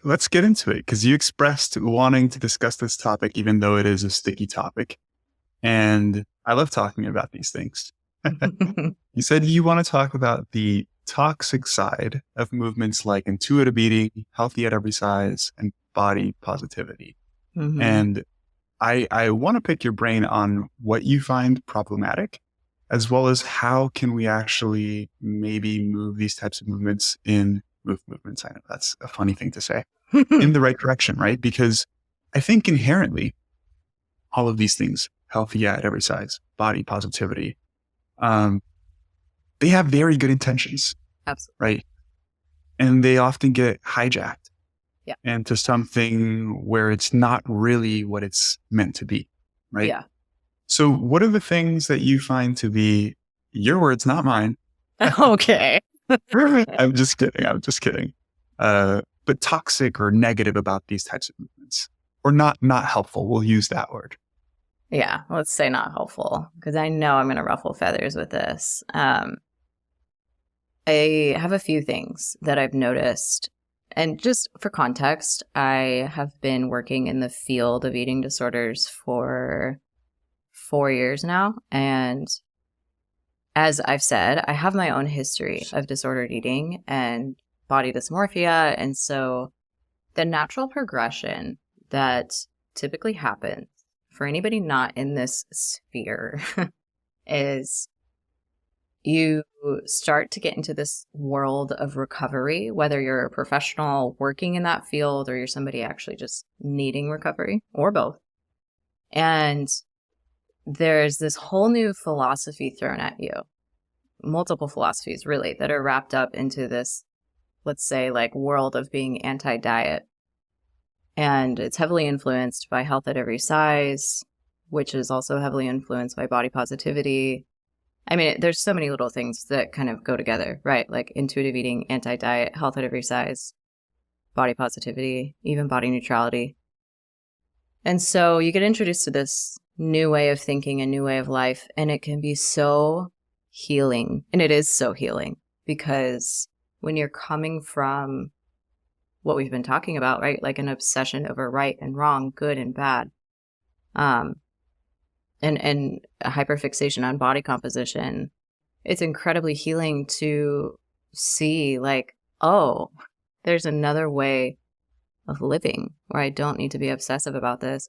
let's get into it, because you expressed wanting to discuss this topic, even though it is a sticky topic. And I love talking about these things. You said you want to talk about the toxic side of movements like intuitive eating, healthy at every size, and body positivity. Mm-hmm. And I want to pick your brain on what you find problematic, as well as how can we actually maybe move these types of movements movements. I know that's a funny thing to say, in the right direction, right? Because I think inherently all of these things, healthy at every size, body positivity, they have very good intentions. Absolutely. Right? And they often get hijacked Yeah. into something where it's not really what it's meant to be. Right? Yeah. So what are the things that you find to be, your words, not mine? Okay. I'm just kidding. But toxic or negative about these types of movements, or not helpful. We'll use that word. Yeah. Let's say not helpful, because I know I'm going to ruffle feathers with this. I have a few things that I've noticed. And just for context, I have been working in the field of eating disorders for 4 years now. And as I've said, I have my own history of disordered eating and body dysmorphia. And so the natural progression that typically happens for anybody not in this sphere is you start to get into this world of recovery, whether you're a professional working in that field or you're somebody actually just needing recovery, or both. And there's this whole new philosophy thrown at you, multiple philosophies really, that are wrapped up into this, let's say, like world of being anti-diet. And it's heavily influenced by health at every size, which is also heavily influenced by body positivity. I mean, there's so many little things that kind of go together, right? Like intuitive eating, anti-diet, health at every size, body positivity, even body neutrality. And so you get introduced to this new way of thinking, a new way of life, and it can be so healing. And it is so healing, because when you're coming from what we've been talking about, right? Like an obsession over right and wrong, good and bad, and a hyperfixation on body composition, it's incredibly healing to see like, oh, there's another way of living where I don't need to be obsessive about this.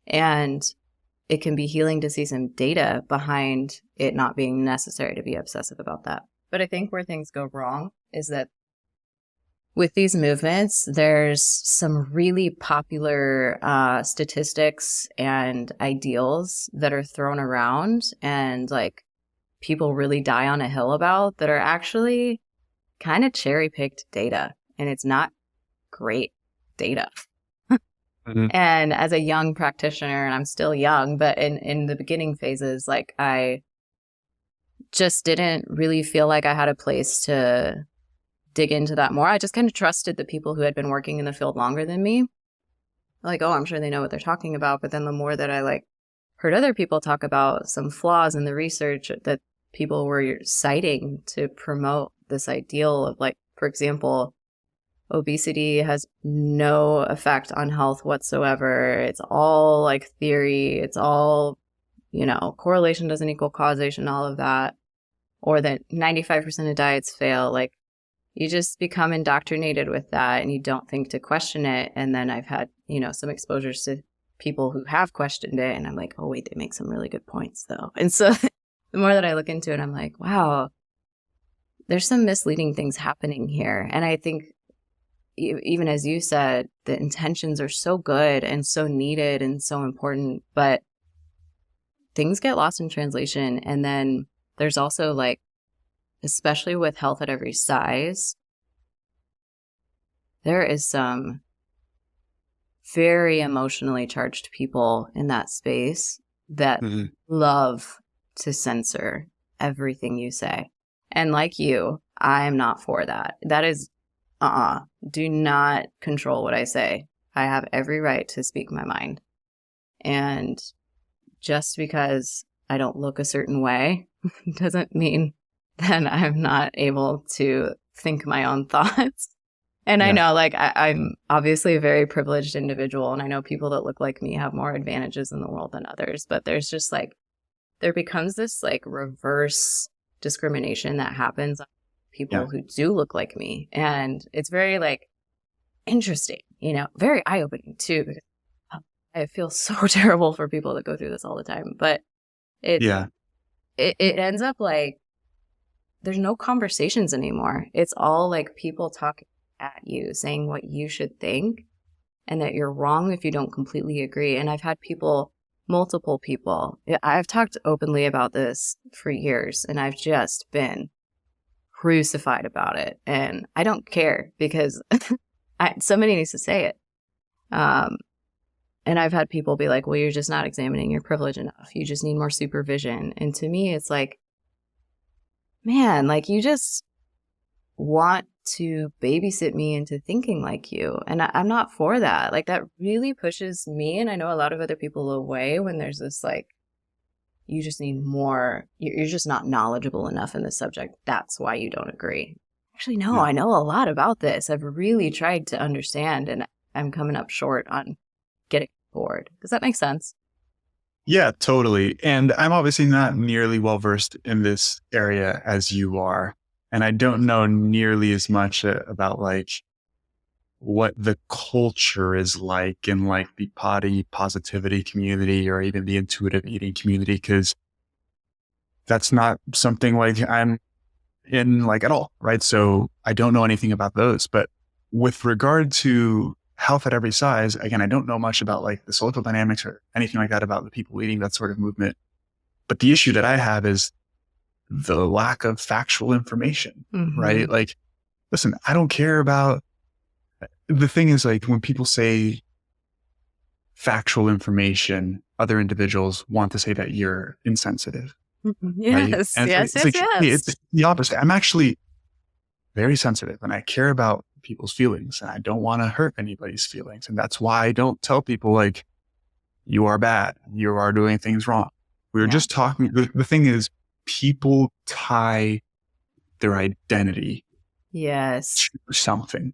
And it can be healing to see some data behind it not being necessary to be obsessive about that. But I think where things go wrong is that with these movements, there's some really popular statistics and ideals that are thrown around and like people really die on a hill about that are actually kind of cherry-picked data. And it's not great data. Mm-hmm. And as a young practitioner, and I'm still young, but in the beginning phases, like I just didn't really feel like I had a place to dig into that more. I just kind of trusted the people who had been working in the field longer than me. Like, oh, I'm sure they know what they're talking about. But then the more that I like heard other people talk about some flaws in the research that people were citing to promote this ideal of, like, for example, obesity has no effect on health whatsoever. It's all like theory. It's all, correlation doesn't equal causation, all of that. Or that 95% of diets fail. Like, you just become indoctrinated with that and you don't think to question it. And then I've had, some exposures to people who have questioned it. And I'm like, oh, wait, they make some really good points, though. And so the more that I look into it, I'm like, wow, there's some misleading things happening here. And I think, even as you said, the intentions are so good and so needed and so important, but things get lost in translation. And then there's also, like, especially with health at every size, there is some very emotionally charged people in that space that love to censor everything you say. And like you, I'm not for that. That is, do not control what I say. I have every right to speak my mind. And just because I don't look a certain way doesn't mean then I'm not able to think my own thoughts And I Yeah. know, like, I'm obviously a very privileged individual, and I know people that look like me have more advantages in the world than others, but there's just like, there becomes this like reverse discrimination that happens on Yeah. people who do look like me. And it's very like interesting, very eye-opening too, because I feel so terrible for people that go through this all the time. But it Yeah. it ends up like there's no conversations anymore. It's all like people talking at you, saying what you should think, and that you're wrong if you don't completely agree. And I've had multiple people, I've talked openly about this for years, and I've just been crucified about it. And I don't care because somebody needs to say it. And I've had people be like, well, you're just not examining your privilege enough. You just need more supervision. And to me, it's like, man, like you just want to babysit me into thinking like you. And I'm not for that. Like that really pushes me, and I know a lot of other people, away when there's this like, you just need more, you're just not knowledgeable enough in this subject. That's why you don't agree. Actually, no, Yeah. I know a lot about this. I've really tried to understand, and I'm coming up short on getting bored. Does that make sense? Yeah, totally. And I'm obviously not nearly well versed in this area as you are. And I don't know nearly as much about like what the culture is like in like the body positivity community or even the intuitive eating community, because that's not something like I'm in like at all. Right. So I don't know anything about those. But with regard to health at every size, again, I don't know much about like the social dynamics or anything like that about the people leading that sort of movement. But the issue that I have is the lack of factual information, right? Like, listen, I don't care about, the thing is like when people say factual information, other individuals want to say that you're insensitive. Right? Yes, And yes, it's like, yes, hey, yes. it's the opposite. I'm actually very sensitive and I care about people's feelings and I don't want to hurt anybody's feelings. And that's why I don't tell people like, you are bad, you are doing things wrong. We were just talking, the thing is people tie their identity Yes. to something,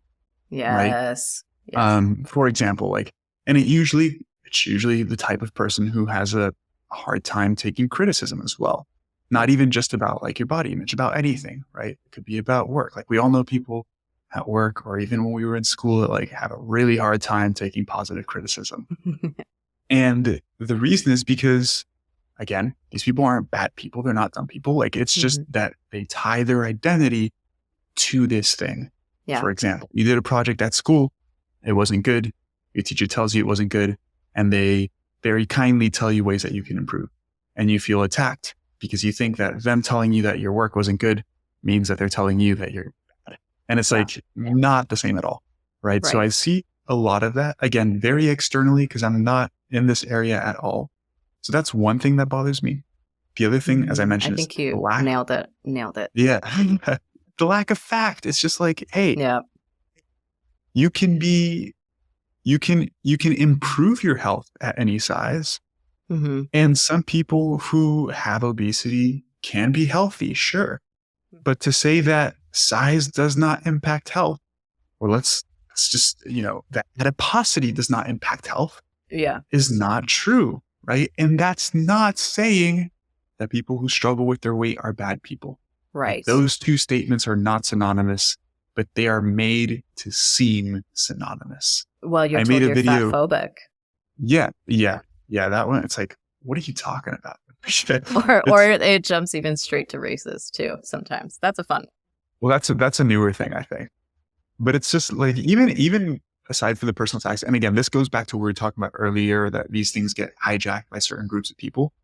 right? Yes. Yes. For example, like, and it's usually the type of person who has a hard time taking criticism as well. Not even just about like your body image, about anything, right? It could be about work. Like we all know people at work or even when we were in school that like have a really hard time taking positive criticism. And the reason is because, again, these people aren't bad people. They're not dumb people. Like it's just that they tie their identity to this thing. Yeah. For example, you did a project at school. It wasn't good. Your teacher tells you it wasn't good. And they very kindly tell you ways that you can improve. And you feel attacked because you think that them telling you that your work wasn't good means that they're telling you that you're bad. And it's like not the same at all. Right. So I see a lot of that, again, very externally because I'm not in this area at all. So that's one thing that bothers me. The other thing, as I mentioned, I think is you the lack. nailed it. Yeah. The lack of fact. It's just like, hey, Yeah. you can improve your health at any size. And some people who have obesity can be healthy, sure. But to say that size does not impact health, or let's just, that adiposity does not impact health is not true, right? And that's not saying that people who struggle with their weight are bad people. Right. Like, those two statements are not synonymous, but they are made to seem synonymous. Well, you're I told made a you're video. fat-phobic. Yeah, that one. It's like, what are you talking about? or it jumps even straight to racist too. Sometimes that's a fun. Well, that's a newer thing, I think. But it's just like even aside from the personal attacks, and again, this goes back to what we were talking about earlier, that these things get hijacked by certain groups of people.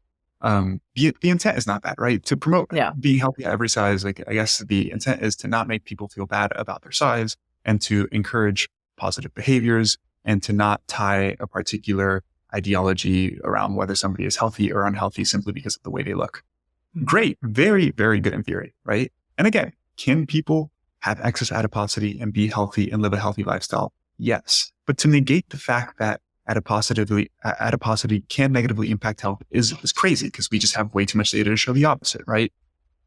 The intent is not bad, right? To promote being healthy at every size. Like, I guess the intent is to not make people feel bad about their size and to encourage positive behaviors and to not tie a particular ideology around whether somebody is healthy or unhealthy simply because of the way they look. Great. Very, very good in theory, right? And again, can people have excess adiposity and be healthy and live a healthy lifestyle? Yes. But to negate the fact that adiposity can negatively impact health is crazy, because we just have way too much data to show the opposite, right?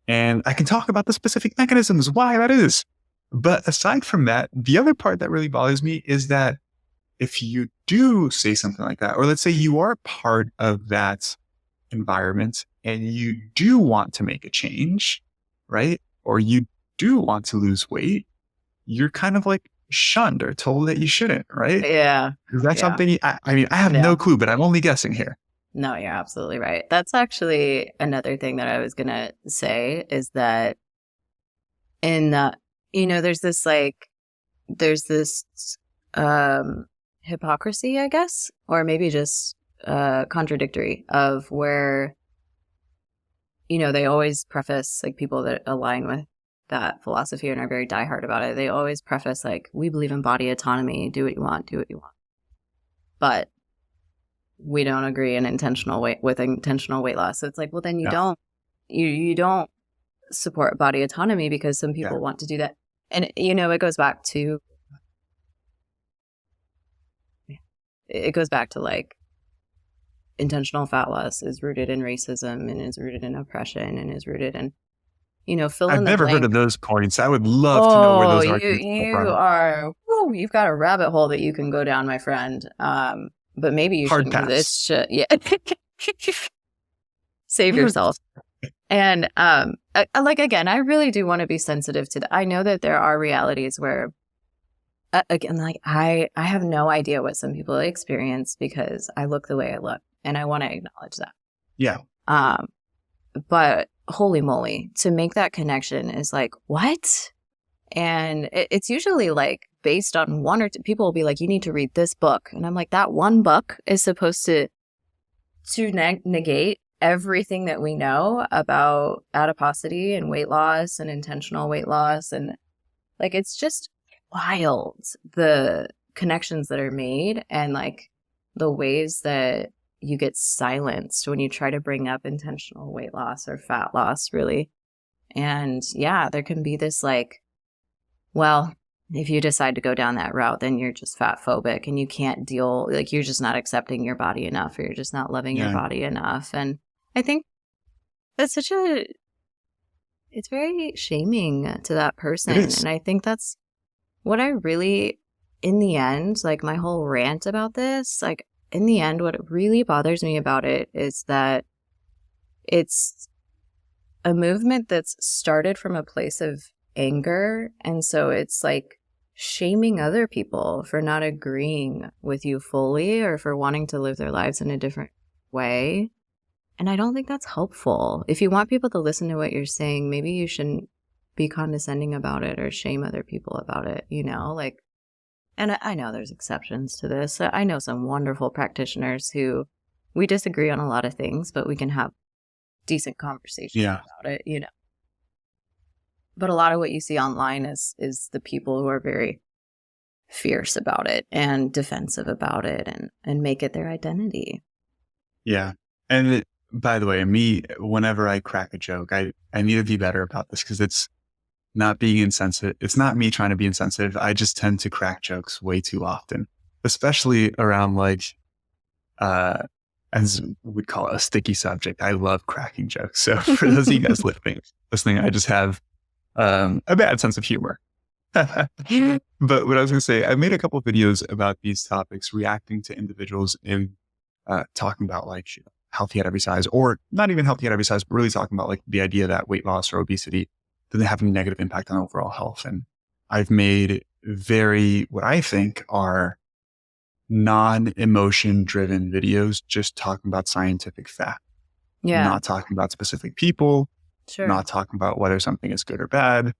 And I can talk about the specific mechanisms why that is, But aside from that, the other part that really bothers me is that if you do say something like that, or let's say you are part of that environment and you do want to make a change, right? Or you do want to lose weight, you're kind of like shunned or told that you shouldn't, right? Yeah. Is that Yeah. something, I mean, I have no clue, but I'm only guessing here. No, you're absolutely right. That's actually another thing that I was going to say is that in the, there's this hypocrisy, I guess, or maybe just contradictory of where, they always preface, like, people that align with that philosophy and are very diehard about it. They always preface, like, we believe in body autonomy, do what you want, do what you want. But we don't agree in intentional weight loss. So it's like, well, then you don't support body autonomy because some people want to do that. And, it goes back to like intentional fat loss is rooted in racism and is rooted in oppression and is rooted in, fill in the blank. I've never heard of those points. I would love to know where those arguments come from. You've got a rabbit hole that you can go down, my friend. But maybe you Hard shouldn't. pass. Save yourself. And again, I really do want to be sensitive to that. I know that there are realities where, again, like I have no idea what some people experience because I look the way I look, and I want to acknowledge that. Yeah. But holy moly, to make that connection is like, what? And it's usually like based on one or two people will be like, you need to read this book. And I'm like, that one book is supposed to negate everything that we know about adiposity and weight loss and intentional weight loss. And like, it's just wild, the connections that are made and like the ways that you get silenced when you try to bring up intentional weight loss or fat loss, really. And yeah, there can be this like, well, if you decide to go down that route, then you're just fat phobic and you can't deal, like you're just not accepting your body enough, or you're just not loving your body enough. And I think that's it's very shaming to that person. And I think that's what I really, in the end, like my whole rant about this, like in the end, what really bothers me about it is that it's a movement that's started from a place of anger. And so it's like shaming other people for not agreeing with you fully or for wanting to live their lives in a different way. And I don't think that's helpful. If you want people to listen to what you're saying, maybe you shouldn't be condescending about it or shame other people about it, like, and I know there's exceptions to this. I know some wonderful practitioners who we disagree on a lot of things, but we can have decent conversations about it, But a lot of what you see online is the people who are very fierce about it and defensive about it and make it their identity. Yeah. And by the way, whenever I crack a joke, I need to be better about this because it's not being insensitive. It's not me trying to be insensitive. I just tend to crack jokes way too often, especially around like, as we'd call it, a sticky subject. I love cracking jokes. So for those of you guys listening, I just have a bad sense of humor. But what I was going to say, I made a couple of videos about these topics, reacting to individuals in talking about like healthy at every size, or not even healthy at every size, but really talking about like the idea that weight loss or obesity doesn't have any negative impact on overall health. And I've made what I think are non-emotion driven videos, just talking about scientific fact, not talking about specific people, not talking about whether something is good or bad.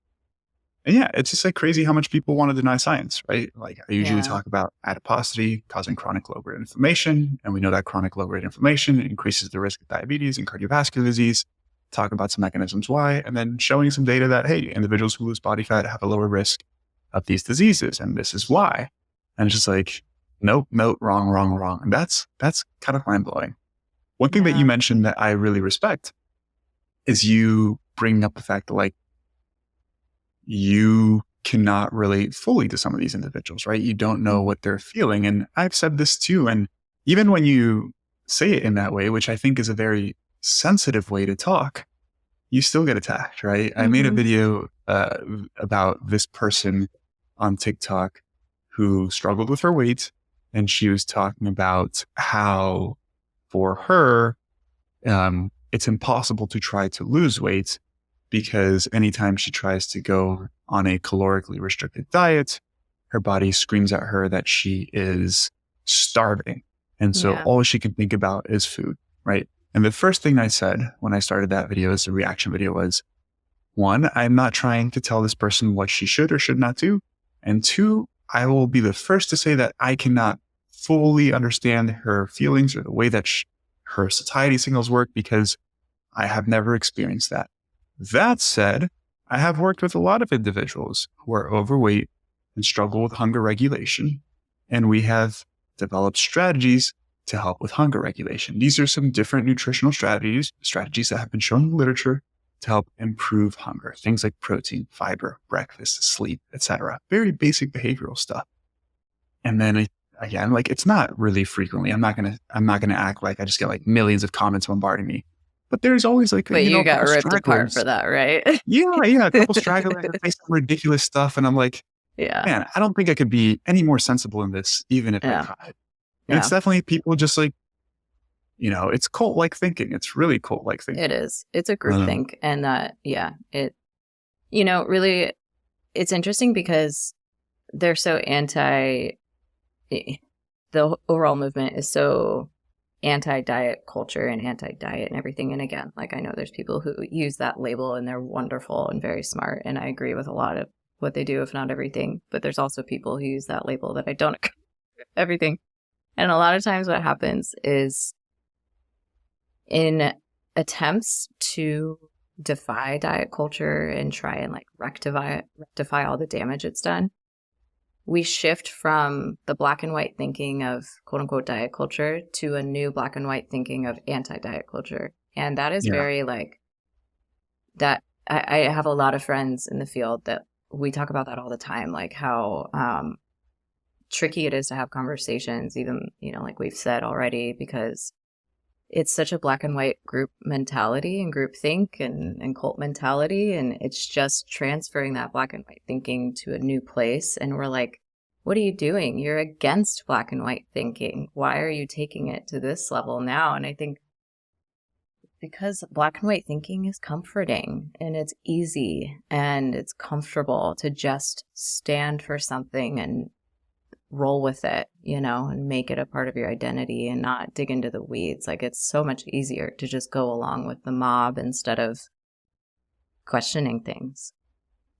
And yeah, it's just like crazy how much people want to deny science, right? Like I usually talk about adiposity causing chronic low-grade inflammation. And we know that chronic low-grade inflammation increases the risk of diabetes and cardiovascular disease. Talk about some mechanisms why, and then showing some data that, hey, individuals who lose body fat have a lower risk of these diseases. And this is why. And it's just like, nope, wrong. And that's kind of mind blowing. One thing that you mentioned that I really respect is you bringing up the fact that like, you cannot relate fully to some of these individuals, right? You don't know what they're feeling. And I've said this too. And even when you say it in that way, which I think is a very sensitive way to talk, you still get attacked, right? I made a video about this person on TikTok who struggled with her weight. And she was talking about how for her, it's impossible to try to lose weight because anytime she tries to go on a calorically restricted diet, her body screams at her that she is starving. And so all she can think about is food, right? And the first thing I said when I started that video as a reaction video was, one, I'm not trying to tell this person what she should or should not do. And two, I will be the first to say that I cannot fully understand her feelings or the way that her satiety signals work because I have never experienced that. That said, I have worked with a lot of individuals who are overweight and struggle with hunger regulation. And we have developed strategies to help with hunger regulation. These are some different nutritional strategies that have been shown in the literature to help improve hunger. Things like protein, fiber, breakfast, sleep, etc. Very basic behavioral stuff. And then again, like it's not really frequently. I'm not gonna act like I just get like millions of comments bombarding me. But there's always like, but you got ripped apart for that, right? yeah, a couple stragglers that say some ridiculous stuff, and I'm like, man, I don't think I could be any more sensible in this, even if I tried. And it's definitely people just like, it's cult-like thinking. It's really cult-like thinking. It is. It's a group think, and really, it's interesting because they're so the overall movement is so anti-diet culture and anti-diet and everything. And again, like I know there's people who use that label and they're wonderful and very smart. And I agree with a lot of what they do, if not everything. But there's also people who use that label that I don't agree with everything. And a lot of times what happens is in attempts to defy diet culture and try and like rectify all the damage it's done, we shift from the black and white thinking of quote unquote diet culture to a new black and white thinking of anti-diet culture. And that is very like that. I have a lot of friends in the field that we talk about that all the time, like how tricky it is to have conversations, even, like we've said already, because it's such a black and white group mentality and group think and cult mentality. And it's just transferring that black and white thinking to a new place. And we're like, what are you doing? You're against black and white thinking. Why are you taking it to this level now? And I think because black and white thinking is comforting and it's easy and it's comfortable to just stand for something and roll with it, and make it a part of your identity and not dig into the weeds. Like it's so much easier to just go along with the mob instead of questioning things.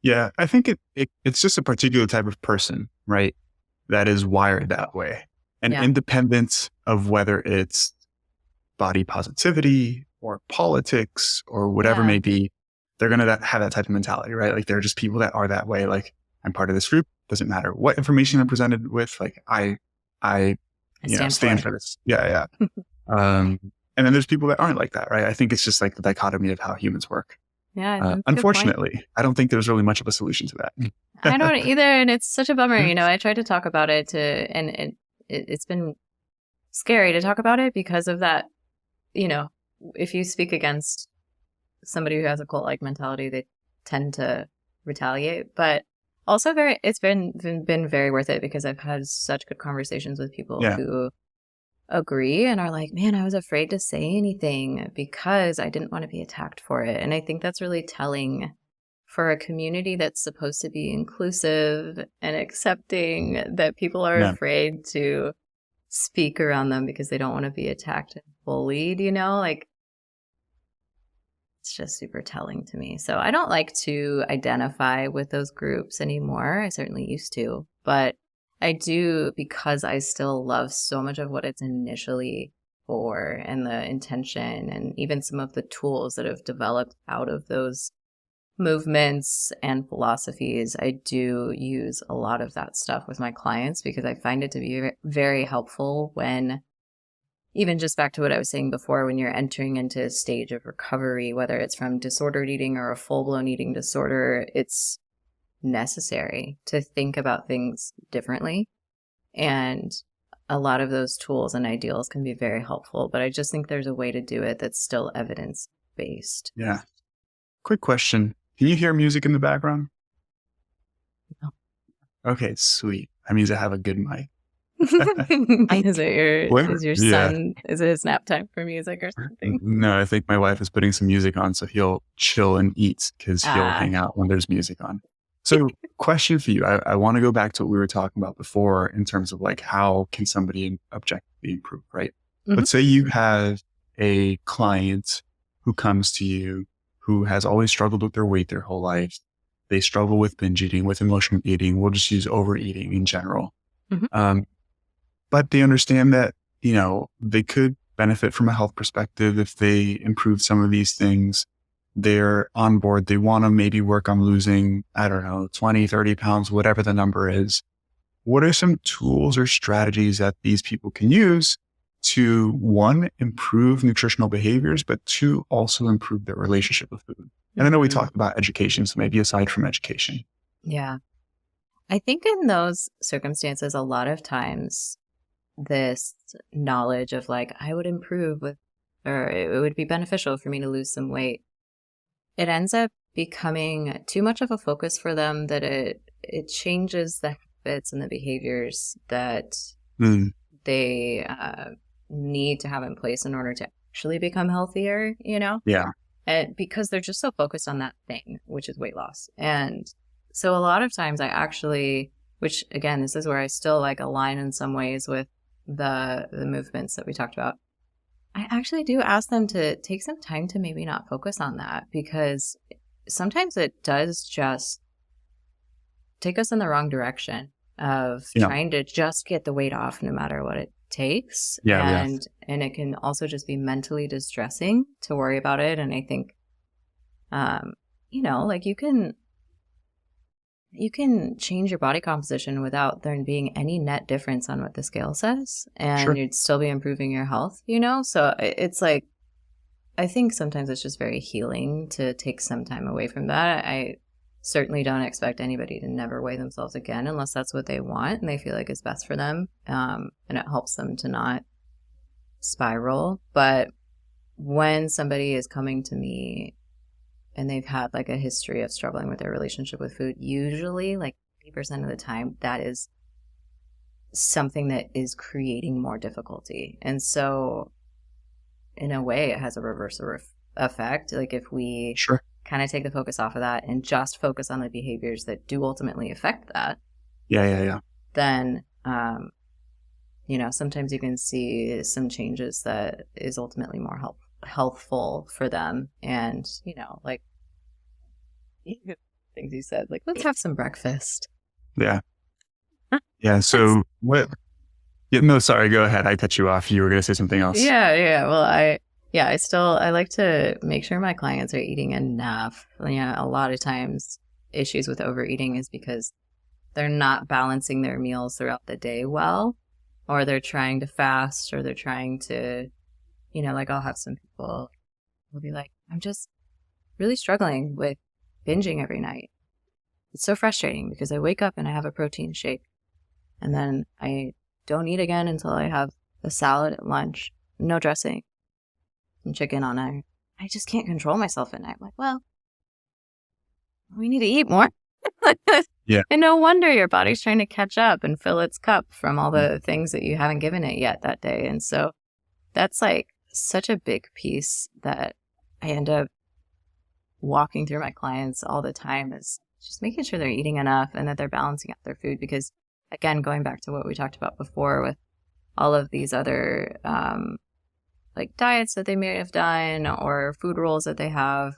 Yeah, I think it's just a particular type of person, right, that is wired that way. And independent of whether it's body positivity or politics or whatever may be, they're going to have that type of mentality, right? Like there are just people that are that way. Like I'm part of this group. Doesn't matter what information I'm presented with. Like I stand for this. Yeah. And then there's people that aren't like that, right? I think it's just like the dichotomy of how humans work. Yeah. Unfortunately, I don't think there's really much of a solution to that. I don't either. And it's such a bummer. I tried to talk about it and it's been scary to talk about it because of that. If you speak against somebody who has a cult-like mentality, they tend to retaliate. But also it's been very worth it because I've had such good conversations with people who agree and are like, man, I was afraid to say anything because I didn't want to be attacked for it. And I think that's really telling for a community that's supposed to be inclusive and accepting, that people are afraid to speak around them because they don't want to be attacked and bullied, like it's just super telling to me. So I don't like to identify with those groups anymore. I certainly used to, but I do because I still love so much of what it's initially for and the intention and even some of the tools that have developed out of those movements and philosophies. I do use a lot of that stuff with my clients because I find it to be very helpful when, even just back to what I was saying before, when you're entering into a stage of recovery, whether it's from disordered eating or a full-blown eating disorder, it's necessary to think about things differently. And a lot of those tools and ideals can be very helpful, but I just think there's a way to do it that's still evidence-based. Yeah. Quick question. Can you hear music in the background? No. Okay, sweet. That means I have a good mic. Is your Yeah. son, is it his nap time for music or something? No, I think my wife is putting some music on so he'll chill and eat because he'll hang out when there's music on. So question for you. I want to go back to what we were talking about before in terms of like, how can somebody objectively improve, right? Mhm. Let's say you have a client who comes to you who has always struggled with their weight their whole life. They struggle with binge eating, with emotional eating. We'll just use overeating in general. Mhm. But they understand that, they could benefit from a health perspective if they improve some of these things. They're on board. They want to maybe work on losing, 20, 30 pounds, whatever the number is. What are some tools or strategies that these people can use to, one, improve nutritional behaviors, but two, also improve their relationship with food? And I know we talked about education, so maybe aside from education. Yeah. I think in those circumstances, a lot of times this knowledge of like, I would improve with, or it would be beneficial for me to lose some weight, it ends up becoming too much of a focus for them that it changes the habits and the behaviors that they need to have in place in order to actually become healthier, Yeah. And because they're just so focused on that thing, which is weight loss. And so a lot of times I actually, which again, this is where I still like align in some ways with the movements that we talked about. I actually do ask them to take some time to maybe not focus on that, because sometimes it does just take us in the wrong direction of trying to just get the weight off no matter what it takes. And it can also just be mentally distressing to worry about it. And I think, like you can change your body composition without there being any net difference on what the scale says, and you'd still be improving your health, So it's like, I think sometimes it's just very healing to take some time away from that. I certainly don't expect anybody to never weigh themselves again unless that's what they want and they feel like is best for them. And it helps them to not spiral. But when somebody is coming to me and they've had like a history of struggling with their relationship with food, usually like 80% of the time, that is something that is creating more difficulty. And so in a way, it has a reverse effect. Like if we kind of take the focus off of that and just focus on the behaviors that do ultimately affect that. Yeah. Then, sometimes you can see some changes that is ultimately more healthful for them. And, like things you said, like, let's have some breakfast. Yeah. Yeah. So what? Yeah, no, sorry. Go ahead. I cut you off. You were going to say something else. Yeah. Well, I like to make sure my clients are eating enough. A lot of times issues with overeating is because they're not balancing their meals throughout the day well, or they're trying to fast, or they're trying to, like I'll have some people will be like, I'm just really struggling with binging every night. It's so frustrating because I wake up and I have a protein shake and then I don't eat again until I have a salad at lunch, no dressing, and chicken on it. I just can't control myself at night. I'm like, well, we need to eat more. Yeah. And no wonder your body's trying to catch up and fill its cup from all the things that you haven't given it yet that day. And so that's like such a big piece that I end up walking through my clients all the time, is just making sure they're eating enough and that they're balancing out their food. Because again, going back to what we talked about before with all of these other like diets that they may have done or food rules that they have,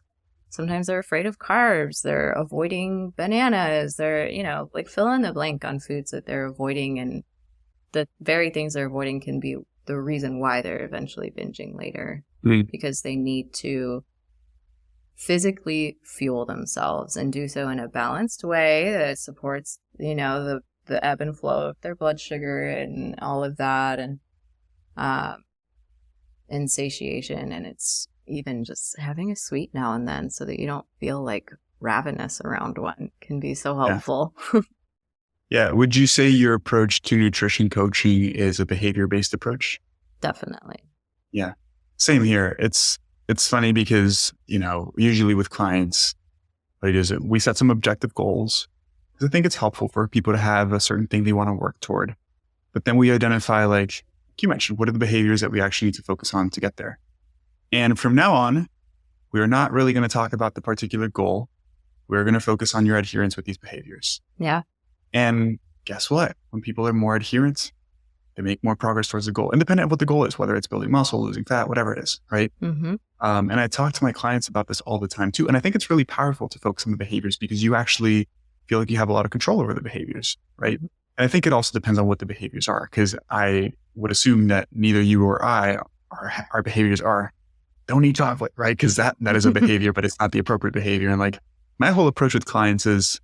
sometimes they're afraid of carbs, they're avoiding bananas, they're, like fill in the blank on foods that they're avoiding, and the very things they're avoiding can be the reason why they're eventually binging later, because they need to physically fuel themselves and do so in a balanced way that supports, the ebb and flow of their blood sugar and all of that, and satiation. And it's even just having a sweet now and then so that you don't feel like ravenous around one can be so helpful. Yeah. Would you say your approach to nutrition coaching is a behavior-based approach? Definitely. Yeah. Same here. It's funny because, usually with clients, what I do is we set some objective goals. I think it's helpful for people to have a certain thing they want to work toward. But then we identify, like you mentioned, what are the behaviors that we actually need to focus on to get there? And from now on, we are not really going to talk about the particular goal. We're going to focus on your adherence with these behaviors. Yeah. And guess what? When people are more adherent, they make more progress towards the goal, independent of what the goal is, whether it's building muscle, losing fat, whatever it is, right? Mm-hmm. And I talk to my clients about this all the time too. And I think it's really powerful to focus on the behaviors because you actually feel like you have a lot of control over the behaviors, right? And I think it also depends on what the behaviors are, because I would assume that neither you or I, our behaviors are, don't eat chocolate, right? Because that is a behavior, but it's not the appropriate behavior. And like my whole approach with clients is,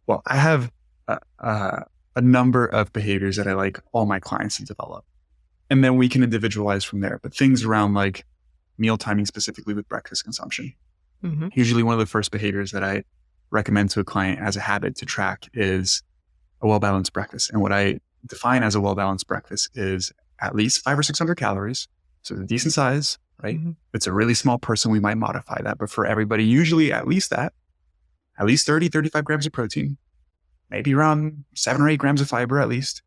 well, I have a number of behaviors that I like all my clients to develop. And then we can individualize from there. But things around like meal timing, specifically with breakfast consumption. Mm-hmm. Usually one of the first behaviors that I recommend to a client as a habit to track is a well-balanced breakfast. And what I define as a well-balanced breakfast is at least 500 or 600 calories. So it's a decent size, right? Mm-hmm. If it's a really small person, we might modify that. But for everybody, usually at least 30, 35 grams of protein, maybe around 7 or 8 grams of fiber at least,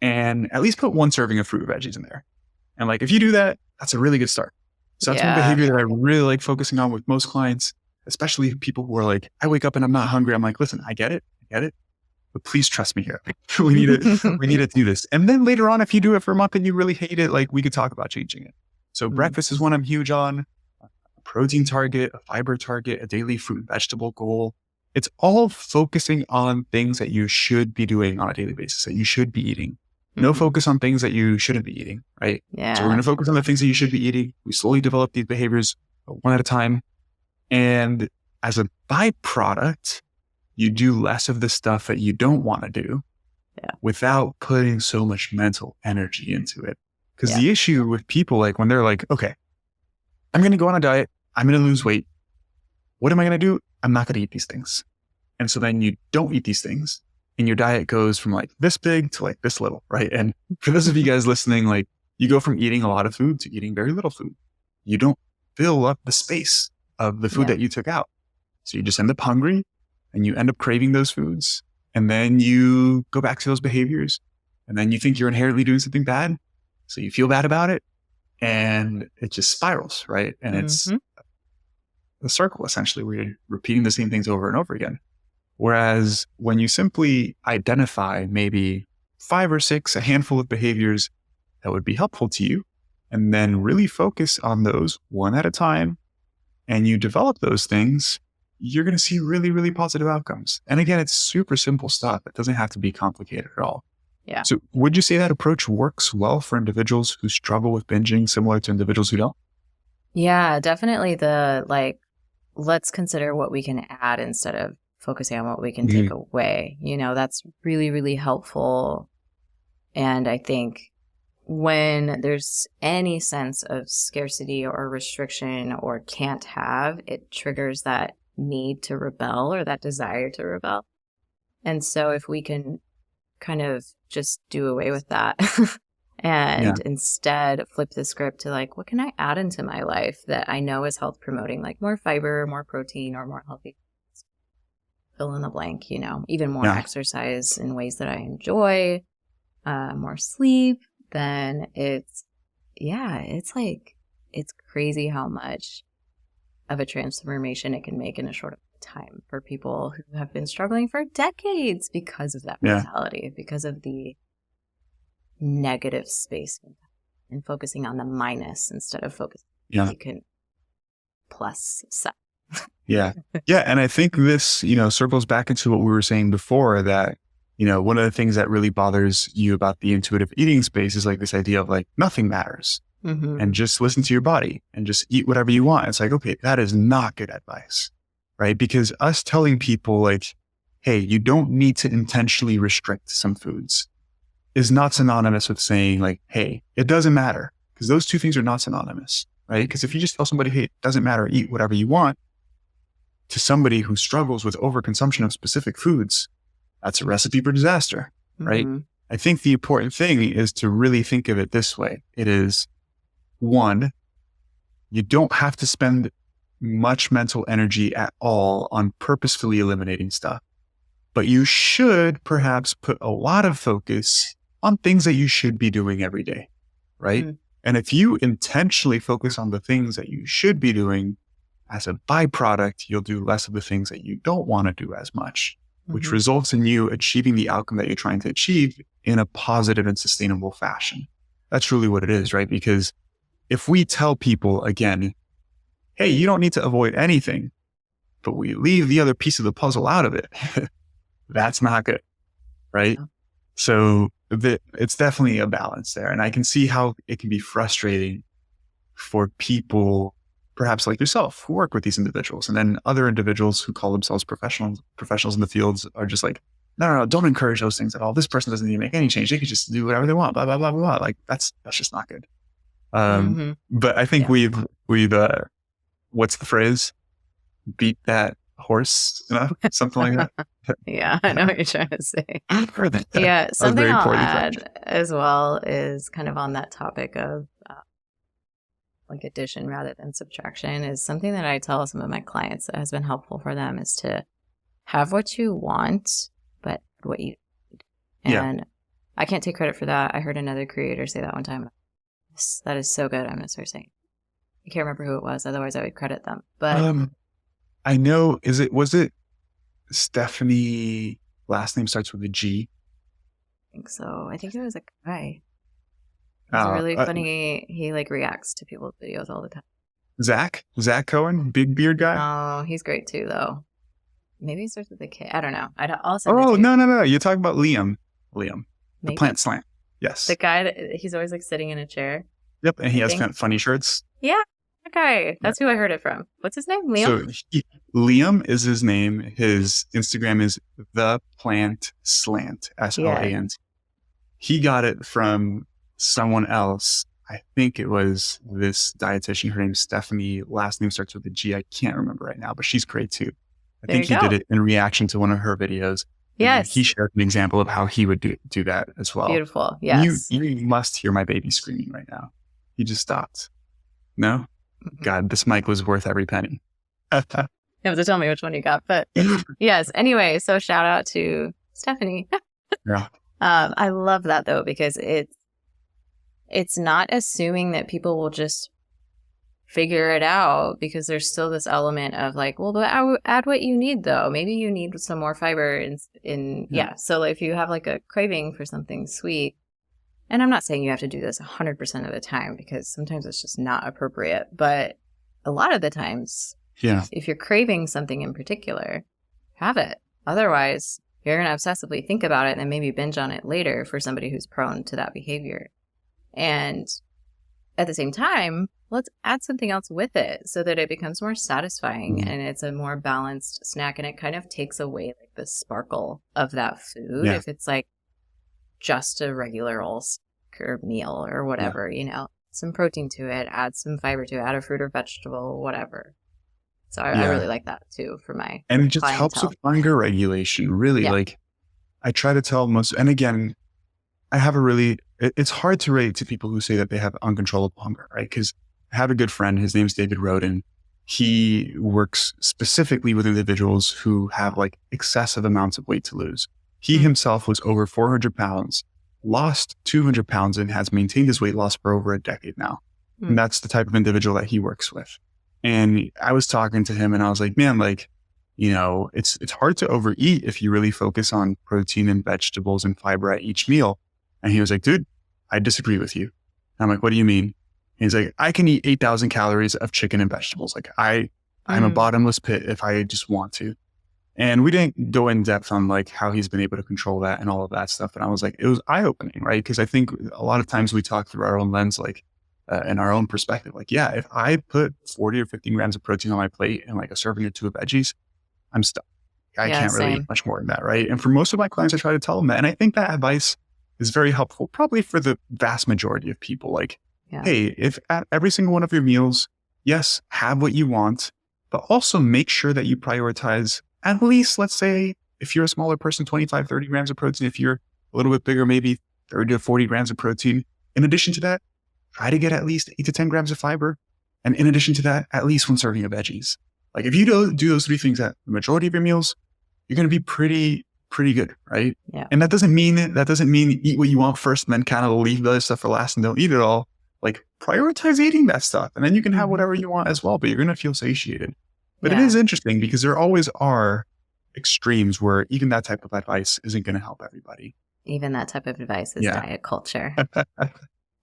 and at least put one serving of fruit or veggies in there. And like, if you do that, that's a really good start. So that's one behavior that I really like focusing on with most clients, especially people who are like, I wake up and I'm not hungry. I'm like, listen, I get it, but please trust me here. we need to do this. And then later on, if you do it for a month and you really hate it, like we could talk about changing it. So breakfast is one I'm huge on. A protein target, a fiber target, a daily fruit and vegetable goal. It's all focusing on things that you should be doing on a daily basis, that you should be eating. No focus on things that you shouldn't be eating, right? Yeah. So we're going to focus on the things that you should be eating. We slowly develop these behaviors one at a time. And as a byproduct, you do less of the stuff that you don't want to do without putting so much mental energy into it. Because the issue with people, like when they're like, okay, I'm going to go on a diet, I'm going to lose weight. What am I going to do? I'm not going to eat these things. And so then you don't eat these things and your diet goes from like this big to like this little, right? And for those of you guys listening, like you go from eating a lot of food to eating very little food. You don't fill up the space of the food that you took out. So you just end up hungry and you end up craving those foods. And then you go back to those behaviors and then you think you're inherently doing something bad. So you feel bad about it and it just spirals, right? And it's a circle essentially where you're repeating the same things over and over again. Whereas when you simply identify maybe 5 or 6, a handful of behaviors that would be helpful to you, and then really focus on those one at a time, and you develop those things, you're going to see really, really positive outcomes. And again, it's super simple stuff. It doesn't have to be complicated at all. Yeah. So would you say that approach works well for individuals who struggle with binging, similar to individuals who don't? Yeah, definitely let's consider what we can add instead of focusing on what we can take away. That's really, really helpful. And I think when there's any sense of scarcity or restriction or can't have, it triggers that need to rebel or that desire to rebel. And so if we can kind of just do away with that and instead flip the script to like, what can I add into my life that I know is health promoting, like more fiber, more protein, or more healthy, fill in the blank, even more exercise in ways that I enjoy, more sleep, then it's crazy how much of a transformation it can make in a short time for people who have been struggling for decades because of that mentality, because of the negative space and focusing on the minus instead of focusing on you can plus set. Yeah. And I think this, circles back into what we were saying before, that, one of the things that really bothers you about the intuitive eating space is like this idea of like nothing matters and just listen to your body and just eat whatever you want. It's like, okay, that is not good advice, right? Because us telling people like, hey, you don't need to intentionally restrict some foods is not synonymous with saying like, hey, it doesn't matter, because those two things are not synonymous, right? Because if you just tell somebody, hey, it doesn't matter, eat whatever you want, to somebody who struggles with overconsumption of specific foods, that's a recipe for disaster, right? I think the important thing is to really think of it this way. It is, one, you don't have to spend much mental energy at all on purposefully eliminating stuff. But you should perhaps put a lot of focus on things that you should be doing every day, right? Mm. And if you intentionally focus on the things that you should be doing, as a byproduct, you'll do less of the things that you don't want to do as much, which results in you achieving the outcome that you're trying to achieve in a positive and sustainable fashion. That's really what it is, right? Because if we tell people, again, hey, you don't need to avoid anything, but we leave the other piece of the puzzle out of it, that's not good, right? Yeah. So it's definitely a balance there. And I can see how it can be frustrating for people, perhaps like yourself, who work with these individuals. And then other individuals who call themselves professionals in the fields are just like, no, don't encourage those things at all. This person doesn't need to make any change. They can just do whatever they want, blah, blah, blah, blah, blah. Like that's just not good. But I think we've what's the phrase? Beat that horse, something like that. Yeah, I know what you're trying to say. That. Yeah, something very I'll poorly add phrased. as well is kind of on that topic of like addition rather than subtraction is something that I tell some of my clients that has been helpful for them is to have what you want, but what you need. And I can't take credit for that. I heard another creator say that one time. That is so good. I'm going to start saying. I can't remember who it was. Otherwise, I would credit them. But I know. Was it Stephanie? Last name starts with a G. I think so. I think it was a guy. He's really funny. He like reacts to people's videos all the time. Zach Cohen, big beard guy. Oh, he's great too, though. Maybe he starts with a K. I don't know. I'd also. Oh no! You're talking about Liam, Maybe. the plant slant. Yes, the guy that he's always like sitting in a chair. Yep, and he has funny shirts. Yeah, that guy. That's who I heard it from. What's his name? Liam. So Liam is his name. His Instagram is the plant slant. SLANT. He got it from someone else. I think it was this dietitian. Her name's Stephanie. Last name starts with a G. I can't remember right now, but she's great too. I think he did it in reaction to one of her videos. Yes. He shared an example of how he would do that as well. Beautiful. Yes. You must hear my baby screaming right now. He just stopped. No? God, this mic was worth every penny. You have to tell me which one you got, but yes. Anyway, so shout out to Stephanie. Yeah. I love that though, because it's not assuming that people will just figure it out, because there's still this element of like, well, but add what you need though. Maybe you need some more fiber So if you have like a craving for something sweet, and I'm not saying you have to do this 100% of the time, because sometimes it's just not appropriate, but a lot of the times, if you're craving something in particular, have it. Otherwise, you're going to obsessively think about it and then maybe binge on it later for somebody who's prone to that behavior. And at the same time, let's add something else with it so that it becomes more satisfying and it's a more balanced snack, and it kind of takes away like the sparkle of that food. If it's like just a regular old meal or whatever, some protein to it, add some fiber to it, add a fruit or vegetable, whatever. So I really like that too for my And it just helps with hunger regulation, really. Like I try to tell and again, I have it's hard to relate to people who say that they have uncontrollable hunger, right? Because I have a good friend, his name's David Roden. He works specifically with individuals who have like excessive amounts of weight to lose. He himself was over 400 pounds, lost 200 pounds, and has maintained his weight loss for over a decade now. And that's the type of individual that he works with. And I was talking to him and I was like, man, like, it's hard to overeat if you really focus on protein and vegetables and fiber at each meal. And he was like, dude, I disagree with you. And I'm like, what do you mean? And he's like, I can eat 8,000 calories of chicken and vegetables. Like I'm a bottomless pit if I just want to. And we didn't go in depth on like how he's been able to control that and all of that stuff. And I was like, it was eye-opening, right? Because I think a lot of times we talk through our own lens, like in our own perspective. Like, yeah, if I put 40 or 50 grams of protein on my plate and like a serving or two of veggies, I'm stuck. I can't really eat much more than that, right? And for most of my clients, I try to tell them that. And I think that advice is very helpful, probably for the vast majority of people. Like, hey, if at every single one of your meals, yes, have what you want, but also make sure that you prioritize at least, let's say, if you're a smaller person, 25, 30 grams of protein. If you're a little bit bigger, maybe 30 to 40 grams of protein. In addition to that, try to get at least 8 to 10 grams of fiber And in addition to that, at least one serving of veggies. Like if you do those 3 things at the majority of your meals, you're going to be pretty good, right? Yeah. And that doesn't mean eat what you want first and then kind of leave the other stuff for last and don't eat it all. Like prioritize eating that stuff, and then you can have whatever you want as well, but you're going to feel satiated. But it is interesting because there always are extremes where even that type of advice isn't going to help everybody. Even that type of advice is diet culture.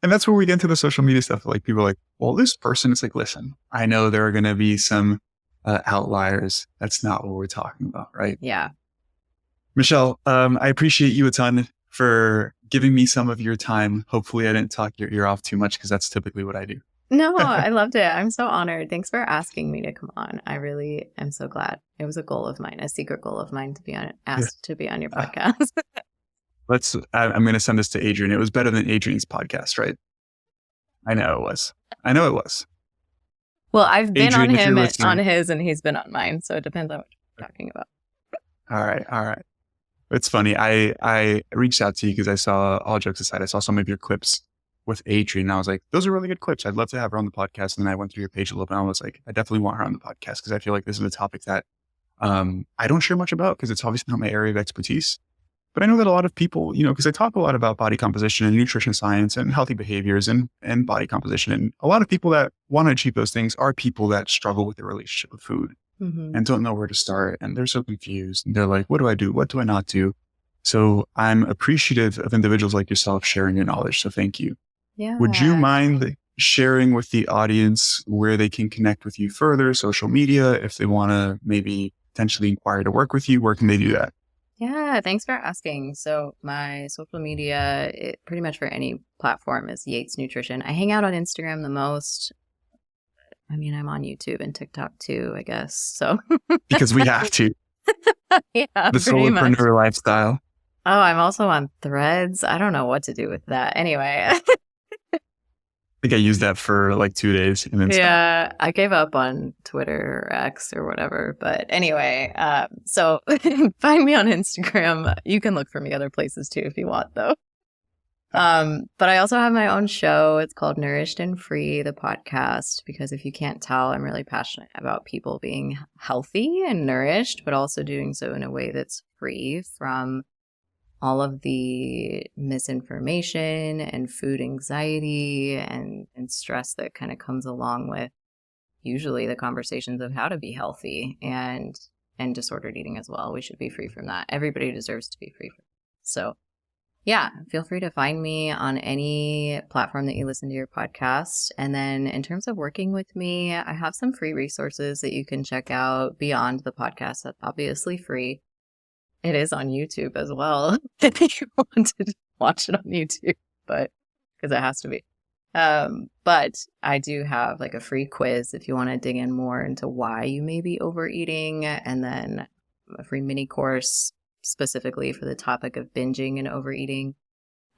And that's where we get into the social media stuff. Like people are like, well, this person, it's like, listen, I know there are going to be some outliers. That's not what we're talking about, right? Yeah. Michelle, I appreciate you a ton for giving me some of your time. Hopefully I didn't talk your ear off too much because that's typically what I do. No, I loved it. I'm so honored. Thanks for asking me to come on. I really am so glad. It was a goal of mine, a secret goal of mine to be asked to be on your podcast. I'm going to send this to Adrian. It was better than Adrian's podcast, right? I know it was. Well, I've been Adrian, on his and he's been on mine. So it depends on what you're talking about. All right. It's funny. I reached out to you because I saw, all jokes aside, I saw some of your clips with Adrian. And I was like, those are really good clips. I'd love to have her on the podcast. And then I went through your page a little bit and I was like, I definitely want her on the podcast because I feel like this is a topic that I don't share much about because it's obviously not my area of expertise. But I know that a lot of people, because I talk a lot about body composition and nutrition science and healthy behaviors and body composition. And a lot of people that want to achieve those things are people that struggle with their relationship with food and don't know where to start. And they're so confused. And they're like, what do I do? What do I not do? So I'm appreciative of individuals like yourself sharing your knowledge. So thank you. Yeah. Would you mind sharing with the audience where they can connect with you further, social media, if they want to maybe potentially inquire to work with you, where can they do that? Yeah, thanks for asking. So my social media, pretty much for any platform, is Yates Nutrition. I hang out on Instagram the most. I mean, I'm on YouTube and TikTok too, I guess. So because we have to. Yeah, the solopreneur lifestyle. Oh, I'm also on Threads. I don't know what to do with that. Anyway. I think I used that for like 2 days. And then stopped. I gave up on Twitter or X or whatever. But anyway, so find me on Instagram. You can look for me other places too if you want, though. But I also have my own show. It's called Nourished and Free, the podcast, because if you can't tell, I'm really passionate about people being healthy and nourished, but also doing so in a way that's free from all of the misinformation and food anxiety and stress that kind of comes along with usually the conversations of how to be healthy and disordered eating as well. We should be free from that. Everybody deserves to be free from it. So yeah, feel free to find me on any platform that you listen to your podcast. And then in terms of working with me, I have some free resources that you can check out beyond the podcast. That's obviously free. It is on YouTube as well. If you want to watch it on YouTube, but because it has to be. But I do have like a free quiz if you want to dig in more into why you may be overeating, and then a free mini course specifically for the topic of binging and overeating.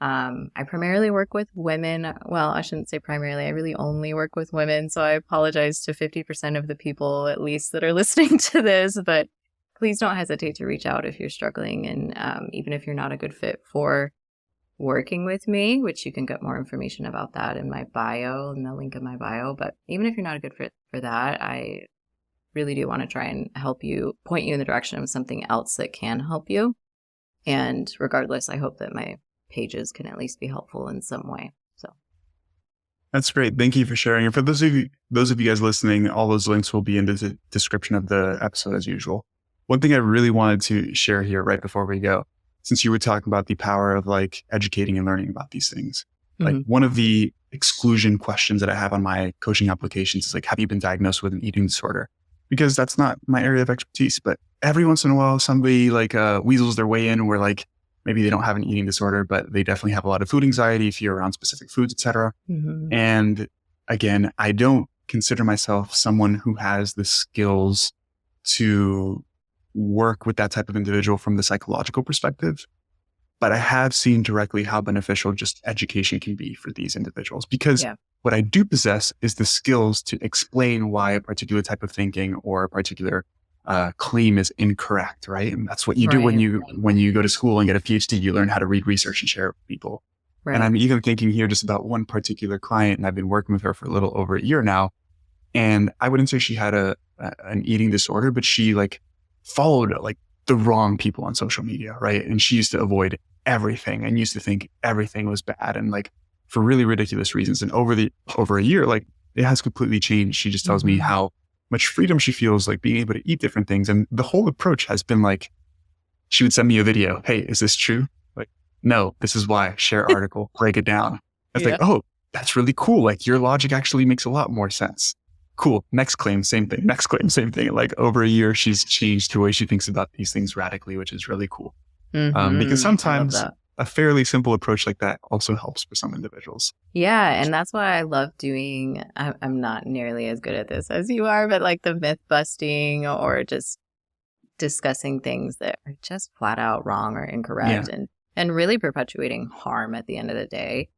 I primarily work with women. Well, I shouldn't say primarily. I really only work with women. So I apologize to 50% of the people at least that are listening to this, but please don't hesitate to reach out if you're struggling. And even if you're not a good fit for working with me, which you can get more information about that in my bio, in the link in my bio. But even if you're not a good fit for that, I really do want to try and help you, point you in the direction of something else that can help you. And regardless, I hope that my pages can at least be helpful in some way. So that's great. Thank you for sharing. And for those of you guys listening, all those links will be in the description of the episode as usual. One thing I really wanted to share here right before we go, since you were talking about the power of like educating and learning about these things, like one of the exclusion questions that I have on my coaching applications is like, have you been diagnosed with an eating disorder? Because that's not my area of expertise, but every once in a while, somebody like weasels their way in where like maybe they don't have an eating disorder, but they definitely have a lot of food anxiety, fear around specific foods, etc. And again, I don't consider myself someone who has the skills to work with that type of individual from the psychological perspective, but I have seen directly how beneficial just education can be for these individuals, because what I do possess is the skills to explain why a particular type of thinking or a particular claim is incorrect, right? And that's what you do when you go to school and get a PhD. You learn how to read research and share it with people. And I'm even thinking here just about one particular client, and I've been working with her for a little over a year now. And I wouldn't say she had an eating disorder, but she like followed like the wrong people on social media, right? And she used to avoid everything and used to think everything was bad and like for really ridiculous reasons. And over a year, like it has completely changed. She just tells me how much freedom she feels like being able to eat different things. And the whole approach has been like, she would send me a video. Hey, is this true? Like, no, this is why. Share article, break it down. It's like, oh, that's really cool. Like your logic actually makes a lot more sense. Cool. Next claim, same thing. Next claim, same thing. Like over a year, she's changed the way she thinks about these things radically, which is really cool. Because sometimes a fairly simple approach like that also helps for some individuals. Yeah. And that's why I love doing, I'm not nearly as good at this as you are, but like the myth busting or just discussing things that are just flat out wrong or incorrect and really perpetuating harm at the end of the day.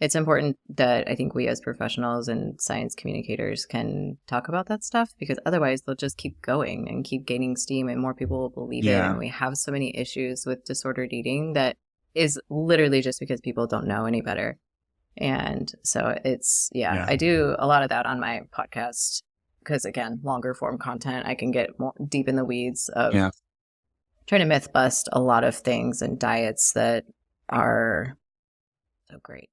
It's important that I think we as professionals and science communicators can talk about that stuff, because otherwise they'll just keep going and keep gaining steam and more people will believe it. And we have so many issues with disordered eating that is literally just because people don't know any better. And so it's, I do a lot of that on my podcast because, again, longer form content, I can get more deep in the weeds of trying to myth bust a lot of things and diets that are so great.